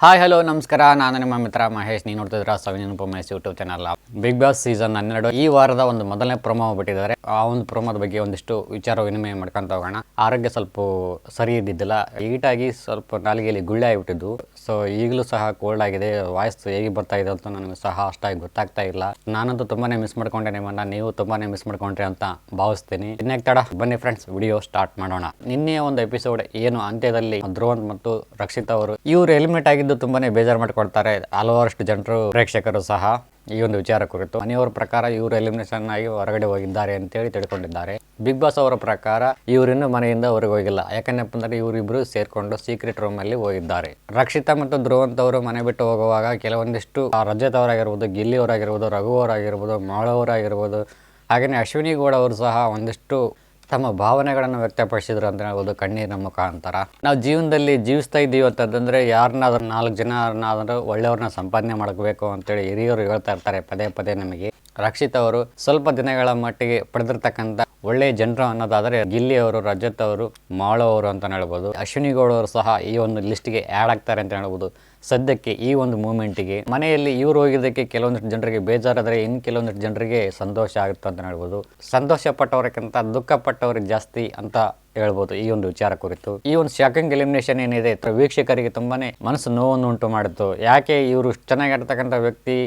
Hi hello ನಮಸ್ಕಾರ, ನಾನು ನಿಮ್ಮ ಮಿತ್ರ ಮಹೇಶ್. ನೀವು ನೋಡ್ತಿದ್ರ ಸವಿನಪ Mahesh YouTube channel. Bigg Boss season 12 ಈ ವಾರದ ಒಂದು ಮೊದಲನೇ ಪ್ರೊಮೋ ಬಿಟ್ಟಿದ್ದಾರೆ. ಆ ಒಂದು ಪ್ರೊಮೋದ ಬಗ್ಗೆ ಒಂದಿಷ್ಟು ವಿಚಾರ ವಿನಿಮಯ ಮಾಡ್ಕೊಂತ ಹೋಗೋಣ. ಆರೋಗ್ಯ ಸ್ವಲ್ಪ ಸರಿ ಇದ್ದಿದ್ದಿಲ್ಲ, ಹೀಟಾಗಿ ಸ್ವಲ್ಪ ನಾಲಿಗೆಯಲ್ಲಿ ಗುಳ್ಳೆ ಆಗಿಬಿಟ್ಟಿದ್ದು. ಸೊ ಈಗಲೂ ಸಹ ಕೋಲ್ಡ್ ಆಗಿದೆ. ವಾಯ್ಸ್ ಹೇಗೆ ಬರ್ತಾ ಇದೆ ಅಂತ ನನಗೆ ಸಹ ಅಷ್ಟಾಗಿ ಗೊತ್ತಾಗ್ತಾ ಇಲ್ಲ. ನಾನಂತೂ ತುಂಬಾನೇ ಮಿಸ್ ಮಾಡ್ಕೊಂಡೆ ನಿಮ್ಮನ್ನ, ನೀವು ತುಂಬಾನೇ ಮಿಸ್ ಮಾಡ್ಕೊಂಡ್ರಿ ಅಂತ ಭಾವಿಸ್ತೀನಿ. ಇನ್ನೇಕ್ ತಡ, ಬನ್ನಿ ಫ್ರೆಂಡ್ಸ್, ವಿಡಿಯೋ ಸ್ಟಾರ್ಟ್ ಮಾಡೋಣ. ನಿನ್ನೆಯ ಒಂದು ಎಪಿಸೋಡ್ ಏನು ಅಂತ್ಯದಲ್ಲಿ ಧ್ರುವಂತ್ ಮತ್ತು ರಕ್ಷಿತ್ ಅವರು ಇವರು ಎಲಿಮಿನೇಟ್ ಆಗಿದ್ದು ತುಂಬಾನೇ ಬೇಜಾರು ಮಾಡ್ಕೊಳ್ತಾರೆ. ಹಲವಾರಷ್ಟು ಜನರು, ಪ್ರೇಕ್ಷಕರು ಸಹ ಈ ಒಂದು ವಿಚಾರ ಕುರಿತು ಮನೆಯವರ ಪ್ರಕಾರ ಇವರು ಎಲಿಮಿನೇಷನ್ ಆಗಿ ಹೊರಗಡೆ ಹೋಗಿದ್ದಾರೆ ಅಂತೇಳಿ ತಿಳ್ಕೊಂಡಿದ್ದಾರೆ. ಬಿಗ್ ಬಾಸ್ ಅವರ ಪ್ರಕಾರ ಇವರಿನ್ನು ಮನೆಯಿಂದ ಹೊರಗೆ ಹೋಗಿಲ್ಲ. ಯಾಕಂದ್ರೆ ಅಂದ್ರೆ ಇವರಿಬ್ರು ಸೇರ್ಕೊಂಡು ಸೀಕ್ರೆಟ್ ರೂಮ್ ಅಲ್ಲಿ ಹೋಗಿದ್ದಾರೆ. ರಕ್ಷಿತಾ ಮತ್ತು ಧ್ರುವಂತ್ ಅವರು ಮನೆ ಬಿಟ್ಟು ಹೋಗುವಾಗ ಕೆಲವೊಂದಿಷ್ಟು ರಜತ್ ಅವರಾಗಿರ್ಬೋದು, ಗಿಲ್ಲಿ ಅವರಾಗಿರ್ಬೋದು, ರಘು ಅವರಾಗಿರ್ಬೋದು, ಮಾಳವರಾಗಿರ್ಬೋದು, ಹಾಗೆಯೇ ಅಶ್ವಿನಿ ಗೌಡ ಅವರು ಸಹ ಒಂದಿಷ್ಟು ತಮ್ಮ ಭಾವನೆಗಳನ್ನು ವ್ಯಕ್ತಪಡಿಸಿದ್ರು ಅಂತ ಹೇಳ್ಬೋದು, ಕಣ್ಣೀರಿನ ಮುಖಾಂತರ. ನಾವು ಜೀವನದಲ್ಲಿ ಜೀವಿಸ್ತಾ ಇದ್ದೀವಿ ಅಂತಂದ್ರೆ ಯಾರನ್ನಾದ್ರೂ 4 ಜನರನ್ನಾದ್ರೂ ಒಳ್ಳೆಯವ್ರನ್ನ ಸಂಪಾದನೆ ಮಾಡಬೇಕು ಅಂತೇಳಿ ಹಿರಿಯರು ಹೇಳ್ತಾ ಇರ್ತಾರೆ ಪದೇ ಪದೇ ನಮಗೆ. ರಕ್ಷಿತ್ ಅವರು ಸ್ವಲ್ಪ ದಿನಗಳ ಮಟ್ಟಿಗೆ ಪಡೆದಿರ್ತಕ್ಕಂಥ ಒಳ್ಳೆಯ ಜನರು ಅನ್ನೋದಾದರೆ ಗಿಲ್ಲಿ ಅವರು, ರಜತ್ ಅವರು, ಮಾಳು ಅವರು ಅಂತ ಹೇಳ್ಬೋದು. ಅಶ್ವಿನಿ ಗೌಡ ಅವರು ಸಹ ಈ ಒಂದು ಲಿಸ್ಟ್ಗೆ ಆ್ಯಡ್ ಆಗ್ತಾರೆ ಅಂತ ಹೇಳ್ಬೋದು. ಸದ್ಯಕ್ಕೆ ಈ ಒಂದು ಮೂಮೆಂಟಿಗೆ ಮನೆಯಲ್ಲಿ ಇವರು ಹೋಗಿದ್ದಕ್ಕೆ ಕೆಲವೊಂದಿಷ್ಟು ಜನರಿಗೆ ಬೇಜಾರಾದರೆ ಇನ್ನು ಕೆಲವೊಂದಿಷ್ಟು ಜನರಿಗೆ ಸಂತೋಷ ಆಗುತ್ತೆ ಅಂತ ಹೇಳ್ಬೋದು. ಸಂತೋಷ ಪಟ್ಟವರಕ್ಕಿಂತ ದುಃಖ ಪಟ್ಟವ್ರಿಗೆ ಜಾಸ್ತಿ ಅಂತ ಹೇಳ್ಬೋದು ಈ ಒಂದು ವಿಚಾರ ಕುರಿತು. ಈ ಒಂದು ಶಾಕಿಂಗ್ ಎಲಿಮಿನೇಷನ್ ಏನಿದೆ ವೀಕ್ಷಕರಿಗೆ ತುಂಬಾನೇ ಮನಸ್ಸು ನೋವನ್ನು ಉಂಟು ಮಾಡಿತ್ತು. ಯಾಕೆ ಇವರು ಚೆನ್ನಾಗಿರ್ತಕ್ಕಂಥ ವ್ಯಕ್ತಿ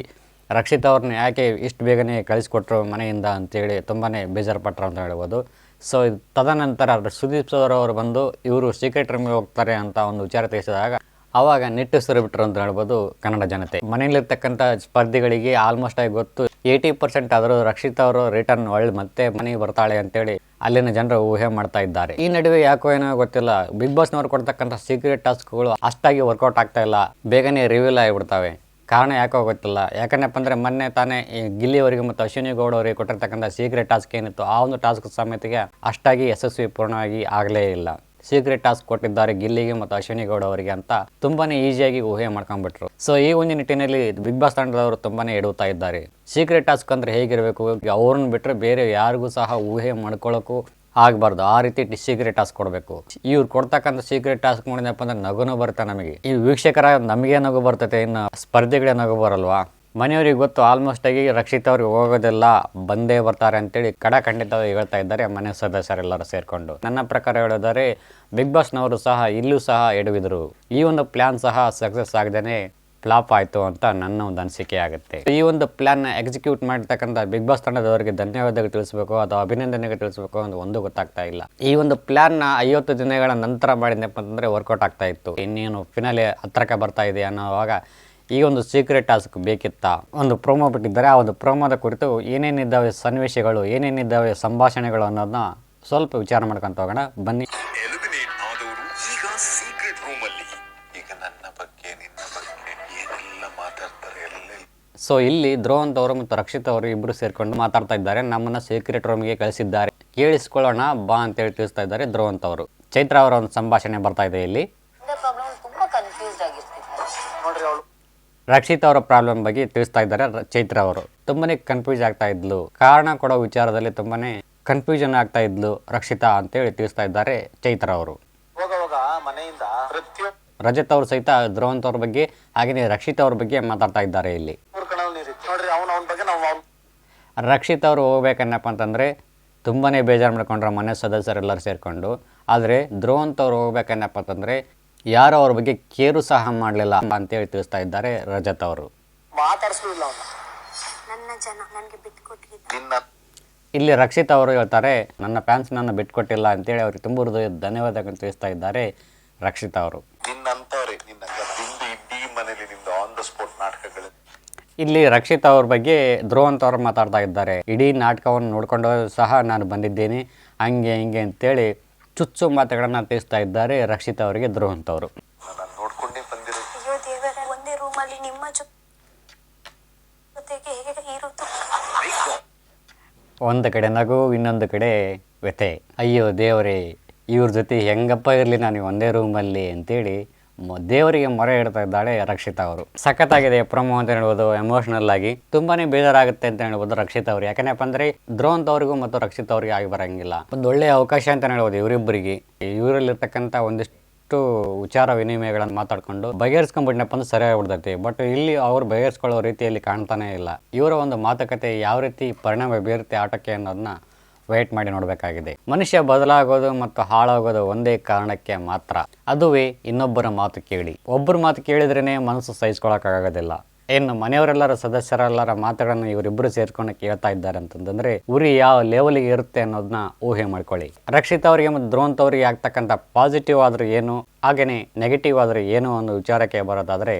ರಕ್ಷಿತ್ ಅವ್ರನ್ನ ಯಾಕೆ ಇಷ್ಟು ಬೇಗನೆ ಕಳಿಸ್ಕೊಟ್ರು ಮನೆಯಿಂದ ಅಂತೇಳಿ ತುಂಬಾನೇ ಬೇಜಾರು ಪಟ್ಟರು ಅಂತ ಹೇಳ್ಬೋದು. ಸೊ ತದನಂತರ ಸುದೀಪ್ ಸರ್ ಅವರು ಬಂದು ಇವರು ಸೀಕ್ರೆಟ್ ರೂಮ್ಗೆ ಹೋಗ್ತಾರೆ ಅಂತ ಒಂದು ವಿಚಾರ ತಿಳಿಸಿದಾಗ ಅವಾಗ ನಿಟ್ಟುಸಿರು ಬಿಟ್ಟರು ಅಂತ ಹೇಳ್ಬೋದು ಕನ್ನಡ ಜನತೆ. ಮನೆಯಲ್ಲಿರ್ತಕ್ಕಂಥ ಸ್ಪರ್ಧಿಗಳಿಗೆ ಆಲ್ಮೋಸ್ಟ್ ಆಗಿ ಗೊತ್ತು 80% ಆದರೂ ರಕ್ಷಿತ್ ಅವರು ರಿಟರ್ನ್ ಮತ್ತೆ ಮನೆಗೆ ಬರ್ತಾಳೆ ಅಂತೇಳಿ ಅಲ್ಲಿನ ಜನರು ಊಹೆ ಮಾಡ್ತಾ ಇದ್ದಾರೆ. ಈ ನಡುವೆ ಯಾಕೋ ಏನೋ ಗೊತ್ತಿಲ್ಲ, ಬಿಗ್ ಬಾಸ್ನವ್ರು ಕೊಡ್ತಕ್ಕಂಥ ಸೀಕ್ರೆಟ್ ಟಾಸ್ಕ್ಗಳು ಅಷ್ಟಾಗಿ ವರ್ಕೌಟ್ ಆಗ್ತಾ ಇಲ್ಲ, ಬೇಗನೆ ರಿವೀಲ್ ಆಗಿಬಿಡ್ತಾವೆ. ಕಾರಣ ಯಾಕೋ ಗೊತ್ತಿಲ್ಲ. ಯಾಕಂದಪ್ಪ ಅಂದರೆ ಮೊನ್ನೆ ತಾನೇ ಈ ಗಿಲ್ಲಿಯವರಿಗೆ ಮತ್ತು ಅಶ್ವಿನಿ ಗೌಡ ಅವರಿಗೆ ಕೊಟ್ಟಿರ್ತಕ್ಕಂಥ ಸೀಕ್ರೆಟ್ ಟಾಸ್ಕ್ ಏನಿತ್ತು ಆ ಒಂದು ಟಾಸ್ಕ್ ಸಮೇತಿಗೆ ಅಷ್ಟಾಗಿ ಯಶಸ್ವಿ ಪೂರ್ಣವಾಗಿ ಆಗಲೇ ಇಲ್ಲ. ಸೀಕ್ರೆಟ್ ಟಾಸ್ಕ್ ಕೊಟ್ಟಿದ್ದಾರೆ ಗಿಲ್ಲಿಗೆ ಮತ್ತು ಅಶ್ವಿನಿ ಗೌಡ ಅವರಿಗೆ ಅಂತ ತುಂಬಾನೇ ಈಸಿಯಾಗಿ ಊಹೆ ಮಾಡ್ಕೊಂಡ್ಬಿಟ್ರು. ಸೊ ಈ ಒಂದು ನಿಟ್ಟಿನಲ್ಲಿ ಬಿಗ್ ಬಾಸ್ ತಂಡದವರು ತುಂಬಾನೇ ಎಡುತ್ತಾ ಇದ್ದಾರೆ. ಸೀಕ್ರೆಟ್ ಟಾಸ್ಕ್ ಅಂದ್ರೆ ಹೇಗಿರಬೇಕು, ಅವ್ರನ್ನ ಬಿಟ್ಟರೆ ಬೇರೆ ಯಾರಿಗೂ ಸಹ ಊಹೆ ಮಾಡ್ಕೊಳ್ಳೋಕ್ಕೂ ಆಗಬಾರ್ದು, ಆ ರೀತಿ ಸೀಕ್ರೆಟ್ ಟಾಸ್ಕ್ ಕೊಡಬೇಕು. ಇವ್ರು ಕೊಡ್ತಕ್ಕಂಥ ಸೀಕ್ರೆಟ್ ಟಾಸ್ಕ್ ನೋಡಿದಪ್ಪ ಅಂದ್ರೆ ನಗುನೂ ಬರುತ್ತೆ ನಮಗೆ. ಈ ವೀಕ್ಷಕರ ನಮಗೆ ನಗು ಬರ್ತೈತೆ, ಇನ್ನು ಸ್ಪರ್ಧಿಗಳೇ ನಗು ಬರಲ್ವಾ? ಮನೆಯವ್ರಿಗೆ ಗೊತ್ತು ಆಲ್ಮೋಸ್ಟ್ ಆಗಿ ರಕ್ಷಿತ್ ಅವ್ರಿಗೆ ಹೋಗೋದೆಲ್ಲ ಬಂದೇ ಬರ್ತಾರೆ ಅಂತೇಳಿ ಖಂಡಿತವಾಗಿ ಹೇಳ್ತಾ ಇದ್ದಾರೆ ಮನೆ ಸದಸ್ಯರೆಲ್ಲರೂ ಸೇರ್ಕೊಂಡು. ನನ್ನ ಪ್ರಕಾರ ಹೇಳಿದರೆ ಬಿಗ್ ಬಾಸ್ನವರು ಸಹ ಇಲ್ಲೂ ಸಹ ಎಡವಿದ್ರು. ಈ ಒಂದು ಪ್ಲಾನ್ ಸಹ ಸಕ್ಸಸ್ ಆಗದೇನೆ ಫ್ಲಾಪ್ ಆಯಿತು ಅಂತ ನನ್ನ ಒಂದು ಅನಿಸಿಕೆ ಆಗುತ್ತೆ. ಈ ಒಂದು ಪ್ಲಾನ್ ಎಕ್ಸಿಕ್ಯೂಟ್ ಮಾಡಿರ್ತಕ್ಕಂಥ ಬಿಗ್ ಬಾಸ್ ತಂಡದವರಿಗೆ ಧನ್ಯವಾದಗಳು ತಿಳಿಸಬೇಕು ಅಥವಾ ಅಭಿನಂದನೆಗಳು ತಿಳಿಸಬೇಕು ಅಂತ ಒಂದು ಗೊತ್ತಾಗ್ತಾ ಇಲ್ಲ. ಈ ಒಂದು ಪ್ಲಾನ್ನ 50 ದಿನಗಳ ನಂತರ ಮಾಡಿದ್ನಪ್ಪ ಅಂತಂದ್ರೆ ವರ್ಕೌಟ್ ಆಗ್ತಾ ಇತ್ತು. ಇನ್ನೇನು ಫಿನಾಲೆ ಹತ್ರಕ್ಕೆ ಬರ್ತಾ ಇದೆ ಅನ್ನೋವಾಗ ಈ ಒಂದು ಸೀಕ್ರೆಟ್ ಟಾಸ್ಕ್ ಬೇಕಿತ್ತ. ಒಂದು ಪ್ರೋಮೋ ಬಿಟ್ಟಿದ್ದಾರೆ. ಆ ಒಂದು ಪ್ರೋಮೋದ ಕುರಿತು ಏನೇನಿದ್ದಾವೆ ಸನ್ನಿವೇಶಗಳು, ಏನೇನಿದ್ದಾವೆ ಸಂಭಾಷಣೆಗಳು ಅನ್ನೋದನ್ನ ಸ್ವಲ್ಪ ವಿಚಾರ ಮಾಡ್ಕೊಂತ ಹೋಗೋಣ ಬನ್ನಿ. ಸೊ ಇಲ್ಲಿ ಧ್ರುವಂತ್ ಅವರು ಮತ್ತು ರಕ್ಷಿತ್ ಅವರು ಇಬ್ಬರು ಸೇರ್ಕೊಂಡು ಮಾತಾಡ್ತಾ ಇದ್ದಾರೆ. ನಮ್ಮನ್ನ ಸೀಕ್ರೆಟ್ ರೂಮ್ಗೆ ಕಳಿಸಿದ್ದಾರೆ, ಕೇಳಿಸ್ಕೊಳ್ಳೋಣ ಬಾ ಅಂತೇಳಿ ತಿಳಿಸ್ತಾ ಇದ್ದಾರೆ ಧ್ರುವಂತ್ ಅವರು. ಚೈತ್ರ ಅವರ ಒಂದು ಸಂಭಾಷಣೆ ಬರ್ತಾ ಇದೆ ಇಲ್ಲಿ. ರಕ್ಷಿತ್ ಅವರ ಪ್ರಾಬ್ಲಮ್ ಬಗ್ಗೆ ತಿಳಿಸ್ತಾ ಇದ್ದಾರೆ ಚೈತ್ರ ಅವರು. ತುಂಬಾನೇ ಕನ್ಫ್ಯೂಸ್ ಆಗ್ತಾ ಇದ್ಲು, ಕಾರಣ ಕೊಡೋ ವಿಚಾರದಲ್ಲಿ ತುಂಬಾನೇ ಕನ್ಫ್ಯೂಷನ್ ಆಗ್ತಾ ಇದ್ಲು ರಕ್ಷಿತಾ ಅಂತೇಳಿ ತಿಳಿಸ್ತಾ ಇದ್ದಾರೆ ಚೈತ್ರ ಅವರು. ರಜತ್ ಅವರು ಸಹಿತ ಧ್ರುವಂತ್ ಅವ್ರ ಬಗ್ಗೆ ಹಾಗೆಯೇ ರಕ್ಷಿತ್ ಅವ್ರ ಬಗ್ಗೆ ಮಾತಾಡ್ತಾ ಇದ್ದಾರೆ ಇಲ್ಲಿ. ರಕ್ಷಿತ್ ಅವರು ಹೋಗ್ಬೇಕನ್ನಪ್ಪ ಅಂತಂದ್ರೆ ತುಂಬಾನೇ ಬೇಜಾರು ಮಾಡ್ಕೊಂಡ್ರ ಮನೆ ಸದಸ್ಯರೆಲ್ಲರೂ ಸೇರ್ಕೊಂಡು. ಆದರೆ ಧ್ರುವಂತ್ ಅವ್ರು ಹೋಗ್ಬೇಕನ್ನಪ್ಪ ಅಂತಂದ್ರೆ ಯಾರು ಅವ್ರ ಬಗ್ಗೆ ಕೇರು ಸಹ ಮಾಡಲಿಲ್ಲ ಅಂತೇಳಿ ತಿಳಿಸ್ತಾ ಇದ್ದಾರೆ ರಜತ್ ಅವರು. ಇಲ್ಲಿ ರಕ್ಷಿತ್ ಅವರು ಹೇಳ್ತಾರೆ, ನನ್ನ ಫ್ಯಾನ್ಸ್ ನನ್ನ ಬಿಟ್ಕೊಟ್ಟಿಲ್ಲ ಅಂತೇಳಿ ಅವ್ರಿಗೆ ತುಂಬ ಹೃದಯ ಧನ್ಯವಾದಗಳು ತಿಳಿಸ್ತಾ ಇದ್ದಾರೆ ರಕ್ಷಿತ್ ಅವರು. ಇಲ್ಲಿ ರಕ್ಷಿತ್ ಅವ್ರ ಬಗ್ಗೆ ಧ್ರುವಂತ್ ಅವರು ಮಾತಾಡ್ತಾ ಇದ್ದಾರೆ. ಇಡೀ ನಾಟಕವನ್ನು ನೋಡ್ಕೊಂಡು ಸಹ ನಾನು ಬಂದಿದ್ದೇನೆ, ಹಂಗೆ ಹಿಂಗೆ ಅಂತೇಳಿ ಚುಚ್ಚು ಮಾತುಗಳನ್ನ ತಿಳಿಸ್ತಾ ಇದ್ದಾರೆ ರಕ್ಷಿತ್ ಅವರಿಗೆ ಧ್ರುವಂತ್ ಅವರು. ಒಂದು ಕಡೆ ನಗು, ಇನ್ನೊಂದು ಕಡೆ ವ್ಯಥೆ. ಅಯ್ಯೋ ದೇವರೇ, ಇವ್ರ ಜೊತೆ ಹೆಂಗಪ್ಪ ಇರಲಿ ನಾನು ಒಂದೇ ರೂಮಲ್ಲಿ ಅಂತೇಳಿ ದೇವರಿಗೆ ಮೊರೆ ಇಡ್ತಾ ಇದ್ದಾಳೆ ರಕ್ಷಿತಾ ಅವರು. ಸಖತ್ತಾಗಿದೆ ಪ್ರೊಮೋ ಅಂತ ಹೇಳ್ಬೋದು. ಎಮೋಷನಲ್ ಆಗಿ ತುಂಬಾನೇ ಬೇಜಾರಾಗುತ್ತೆ ಅಂತ ಹೇಳ್ಬೋದು ರಕ್ಷಿತ್ ಅವರು. ಯಾಕಂದ್ರೆ ಅಂದ್ರೆ ಧ್ರುವಂತ್ ಅವ್ರಿಗೂ ಮತ್ತು ರಕ್ಷಿತ್ ಅವ್ರಿಗೆ ಆಗಿ ಬರಂಗಿಲ್ಲ. ಒಂದು ಒಳ್ಳೆಯ ಅವಕಾಶ ಅಂತ ಹೇಳ್ಬೋದು ಇವರಿಬ್ಬರಿಗೆ. ಇವರಲ್ಲಿರ್ತಕ್ಕಂಥ ಒಂದಿಷ್ಟು ಒಂದಿಷ್ಟು ವಿಚಾರ ವಿನಿಮಯಗಳನ್ನು ಮಾತಾಡ್ಕೊಂಡು ಬಗೆಹರಿಸ್ಕೊಂಡ್ಬಿಟ್ನಪ್ಪ ಅಂದ್ರೆ ಸರಿಯಾಗಿ ಬಿಡ್ತೈತಿ. ಬಟ್ ಇಲ್ಲಿ ಅವ್ರು ಬಗೆಹರಿಸ್ಕೊಳ್ಳೋ ರೀತಿಯಲ್ಲಿ ಕಾಣ್ತಾನೆ ಇಲ್ಲ. ಇವರ ಒಂದು ಮಾತುಕತೆ ಯಾವ ರೀತಿ ಪರಿಣಾಮ ಬೀರುತ್ತೆ ಆಟಕ್ಕೆ ಅನ್ನೋದನ್ನ ವೇಟ್ ಮಾಡಿ ನೋಡಬೇಕಾಗಿದೆ. ಮನುಷ್ಯ ಬದಲಾಗೋದು ಮತ್ತು ಹಾಳಾಗೋದು ಒಂದೇ ಕಾರಣಕ್ಕೆ ಮಾತ್ರ, ಅದುವೇ ಇನ್ನೊಬ್ಬರ ಮಾತು ಕೇಳಿ. ಒಬ್ಬರ ಮಾತು ಕೇಳಿದ್ರೇ ಮನಸ್ಸು ಸಹಿಸ್ಕೊಳಕ್ಕಾಗೋದಿಲ್ಲ. ಇನ್ನು ಮನೆಯವರೆಲ್ಲರ ಸದಸ್ಯರೆಲ್ಲರ ಮಾತುಗಳನ್ನು ಇವರಿಬ್ಬರು ಸೇರ್ಕೊಂಡು ಕೇಳ್ತಾ ಇದ್ದಾರೆ ಅಂತಂದ್ರೆ ಉರಿ ಯಾವ ಲೆವೆಲ್ಗೆ ಇರುತ್ತೆ ಅನ್ನೋದನ್ನ ಊಹೆ ಮಾಡ್ಕೊಳ್ಳಿ. ರಕ್ಷಿತ್ ಅವರಿಗೆ ಮತ್ತು ಧ್ರುವಂತ್ ಅವರಿಗೆ ಆಗ್ತಕ್ಕಂಥ ಪಾಸಿಟಿವ್ ಆದ್ರೆ ಏನು, ಹಾಗೇನೆ ನೆಗೆಟಿವ್ ಆದ್ರೆ ಏನು ಅನ್ನೋ ವಿಚಾರಕ್ಕೆ ಬರೋದಾದ್ರೆ,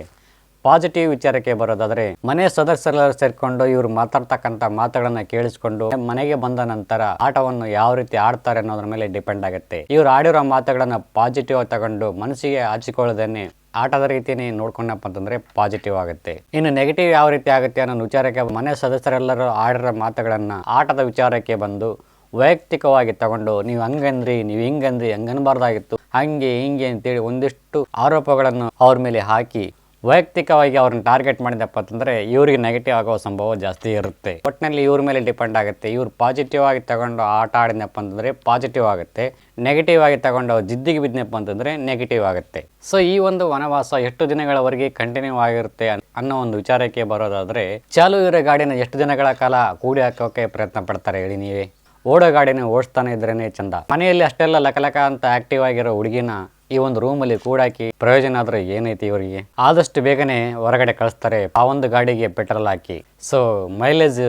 ಪಾಸಿಟಿವ್ ವಿಚಾರಕ್ಕೆ ಬರೋದಾದ್ರೆ ಮನೆ ಸದಸ್ಯರೆಲ್ಲರೂ ಸೇರ್ಕೊಂಡು ಇವ್ರು ಮಾತಾಡ್ತಕ್ಕಂಥ ಮಾತುಗಳನ್ನ ಕೇಳಿಸ್ಕೊಂಡು ಮನೆಗೆ ಬಂದ ನಂತರ ಆಟವನ್ನು ಯಾವ ರೀತಿ ಆಡ್ತಾರೆ ಅನ್ನೋದ್ರ ಮೇಲೆ ಡಿಪೆಂಡ್ ಆಗುತ್ತೆ. ಇವ್ರು ಆಡಿರೋ ಮಾತುಗಳನ್ನ ಪಾಸಿಟಿವ್ ಆಗಿ ತಗೊಂಡು ಮನಸ್ಸಿಗೆ ಹಚ್ಕೊಳ್ಳೋದನ್ನೇ ಆಟದ ರೀತಿನೇ ನೋಡ್ಕೊಂಡಪ್ಪ ಅಂತಂದ್ರೆ ಪಾಸಿಟಿವ್ ಆಗುತ್ತೆ. ಇನ್ನು ನೆಗೆಟಿವ್ ಯಾವ ರೀತಿ ಆಗುತ್ತೆ ಅನ್ನೋ ವಿಚಾರಕ್ಕೆ ಮನೆ ಸದಸ್ಯರೆಲ್ಲರೂ ಆಡಿರೋ ಮಾತುಗಳನ್ನ ಆಟದ ವಿಚಾರಕ್ಕೆ ಬಂದು ವೈಯಕ್ತಿಕವಾಗಿ ತಗೊಂಡು ನೀವು ಹಂಗಂದ್ರಿ, ನೀವು ಹಿಂಗಂದ್ರಿ, ಹಂಗನ್ಬಾರ್ದಾಗಿತ್ತು, ಹಂಗೆ ಹಿಂಗೆ ಅಂತೇಳಿ ಒಂದಿಷ್ಟು ಆರೋಪಗಳನ್ನು ಅವ್ರ ಮೇಲೆ ಹಾಕಿ ವೈಯಕ್ತಿಕವಾಗಿ ಅವ್ರನ್ನ ಟಾರ್ಗೆಟ್ ಮಾಡಿದಪ್ಪ ಅಂತಂದ್ರೆ ಇವ್ರಿಗೆ ನೆಗೆಟಿವ್ ಆಗೋ ಸಂಭವ ಜಾಸ್ತಿ ಇರುತ್ತೆ. ಒಟ್ಟಿನಲ್ಲಿ ಇವ್ರ ಮೇಲೆ ಡಿಪೆಂಡ್ ಆಗುತ್ತೆ. ಇವ್ರು ಪಾಸಿಟಿವ್ ಆಗಿ ತಗೊಂಡು ಆಟ ಆಡಿದ್ನಪ್ಪ ಅಂತಂದ್ರೆ ಪಾಸಿಟಿವ್ ಆಗುತ್ತೆ, ನೆಗೆಟಿವ್ ಆಗಿ ತಗೊಂಡು ಜಿದ್ದಿಗೆ ಬಿದ್ದನಪ್ಪ ಅಂತಂದ್ರೆ ನೆಗೆಟಿವ್ ಆಗುತ್ತೆ. ಸೊ ಈ ಒಂದು ವನವಾಸ ಎಷ್ಟು ದಿನಗಳವರೆಗೆ ಕಂಟಿನ್ಯೂ ಆಗಿರುತ್ತೆ ಅನ್ನೋ ಒಂದು ವಿಚಾರಕ್ಕೆ ಬರೋದಾದ್ರೆ, ಚಾಲು ಇರೋ ಗಾಡಿನ ಎಷ್ಟು ದಿನಗಳ ಕಾಲ ಕೂಡಿ ಹಾಕೋಕೆ ಪ್ರಯತ್ನ ಪಡ್ತಾರೆ ಹೇಳಿ ನೀವೇ? ಓಡೋ ಗಾಡಿನ ಓಡಿಸ್ತಾನೆ ಇದ್ರೇನೆ ಚಂದ. ಮನೆಯಲ್ಲಿ ಅಷ್ಟೆಲ್ಲ ಲಕಲಕ ಅಂತ ಆಕ್ಟಿವ್ ಆಗಿರೋ ಹುಡುಗಿನ ಈ ಒಂದು ರೂಮಲ್ಲಿ ಕೂಡಾಕಿ ಪ್ರಯೋಜನ ಆದ್ರೆ ಏನೈತಿ ಇವರಿಗೆ? ಆದಷ್ಟು ಬೇಗನೆ ಹೊರಗಡೆ ಕಳಿಸ್ತಾರೆ ಆ ಒಂದು ಗಾಡಿಗೆ ಪೆಟ್ರೋಲ್ ಹಾಕಿ. ಸೊ ಮೈಲೇಜ್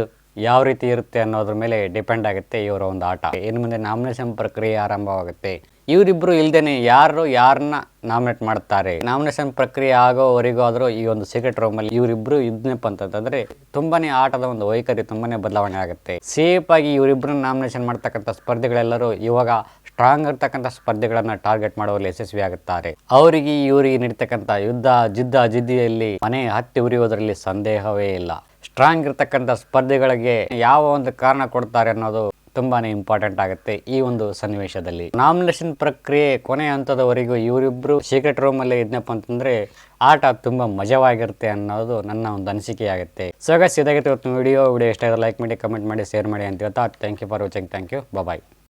ಯಾವ ರೀತಿ ಇರುತ್ತೆ ಅನ್ನೋದ್ರ ಮೇಲೆ ಡಿಪೆಂಡ್ ಆಗುತ್ತೆ ಇವರ ಒಂದು ಆಟ. ಇನ್ನು ಮುಂದೆ ನಾಮಿನೇಷನ್ ಪ್ರಕ್ರಿಯೆ ಆರಂಭವಾಗುತ್ತೆ. ಇವರಿಬ್ರು ಇಲ್ದೇನೆ ಯಾರನ್ನ ನಾಮಿನೇಟ್ ಮಾಡ್ತಾರೆ, ನಾಮಿನೇಷನ್ ಪ್ರಕ್ರಿಯೆ ಆಗೋವರೆಗೂ ಆದರೂ ಈ ಒಂದು ಸೀಕ್ರೆಟ್ ರೂಮಲ್ಲಿ ಇವರಿಬ್ರು ಇದ್ನಪ್ಪ ಅಂತಂದ್ರೆ ತುಂಬಾನೇ ಆಟದ ಒಂದು ವೈಖರಿ ತುಂಬಾನೇ ಬದಲಾವಣೆ ಆಗುತ್ತೆ. ಸೇಫ್ ಆಗಿ ಇವರಿಬ್ರನ್ನ ನಾಮಿನೇಷನ್ ಮಾಡ್ತಕ್ಕಂಥ ಸ್ಪರ್ಧಿಗಳೆಲ್ಲರೂ ಇವಾಗ ಸ್ಟ್ರಾಂಗ್ ಇರ್ತಕ್ಕಂಥ ಸ್ಪರ್ಧೆಗಳನ್ನ ಟಾರ್ಗೆಟ್ ಮಾಡುವಲ್ಲಿ ಯಶಸ್ವಿ ಆಗುತ್ತಾರೆ. ಅವರಿಗೆ ಇವರಿಗೆ ನಡೀತಕ್ಕಂಥ ಜಿದ್ದಿಯಲ್ಲಿ ಮನೆ ಹತ್ತಿ ಉರಿಯೋದ್ರಲ್ಲಿ ಸಂದೇಹವೇ ಇಲ್ಲ. ಸ್ಟ್ರಾಂಗ್ ಇರ್ತಕ್ಕಂಥ ಸ್ಪರ್ಧೆಗಳಿಗೆ ಯಾವ ಒಂದು ಕಾರಣ ಕೊಡ್ತಾರೆ ಅನ್ನೋದು ತುಂಬಾನೇ ಇಂಪಾರ್ಟೆಂಟ್ ಆಗುತ್ತೆ ಈ ಒಂದು ಸನ್ನಿವೇಶದಲ್ಲಿ. ನಾಮಿನೇಷನ್ ಪ್ರಕ್ರಿಯೆ ಕೊನೆ ಹಂತದವರೆಗೂ ಇವರಿಬ್ರು ಸೀಕ್ರೆಟ್ ರೂಮ್ ಅಲ್ಲಿ ಇದ್ನಪ್ಪ ಅಂತಂದ್ರೆ ಆಟ ತುಂಬಾ ಮಜವಾಗಿರುತ್ತೆ ಅನ್ನೋದು ನನ್ನ ಒಂದು ಅನಿಸಿಕೆ ಆಗುತ್ತೆ. ಸೊ ಗೈಸ್, ಇದಾಗಿತ್ತು ಇವತ್ತು ವಿಡಿಯೋ ಇಷ್ಟ ಆದ್ರೆ ಲೈಕ್ ಮಾಡಿ, ಕಮೆಂಟ್ ಮಾಡಿ, ಶೇರ್ ಮಾಡಿ ಅಂತ ಹೇಳ್ತಾ thank you for watching. Thank you, bye.